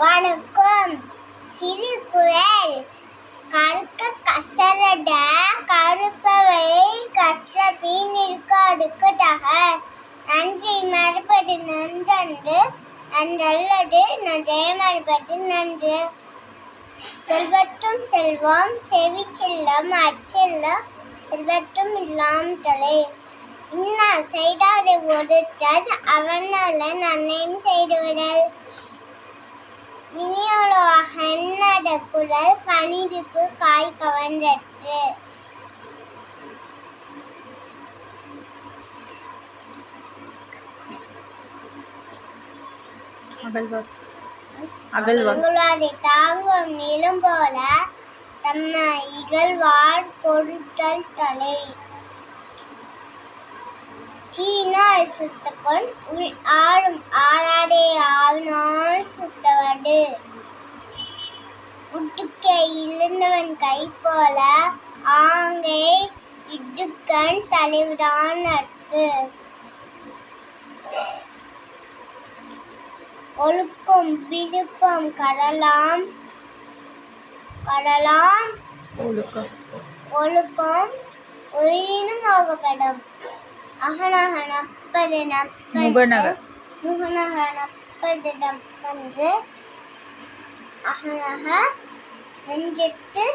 வணக்கம். திருக்குறள். கற்க கசடட கருப்பவை கற்றபின் நிற்காடுக்கு தக. நன்றி மறுப்பது நன்றன்று நன்றல்லது நன்றே மறுப்பது நன்று. செல்வத்தும் செல்வம் செவி செல்லம் அச்செல்லம் செல்வத்தும் இல்லாம் தலை. இன்னா செய்தாரை ஒருத்தர் அவனால நன்மையும் செய்துவிடல். இனியொழுவாக எண்ணாத குரல் பணிவுக்கு காய் கவர்ந்தற்று. அகழ்வாரை தாங்கும் நிலம் போல தம்மை இகழ்வார் பொருட்டல் தலை. தீயினால் சுட்டபொன் ஆளும் ஆளாடே ஆவினால் சுட்டவடு. உடுக்கை இழந்தவன் கை போல ஆங்கை இடுக்கண் தலைவிடான் நட்பு. ஒழுக்கம் விழுப்பம் கடலாம் ஒழுக்கம் உயிரினும் ஆகப்படும். அகநக நப்பது முகநக நப்பது நப்பன்று அகநக நெஞ்செட்டு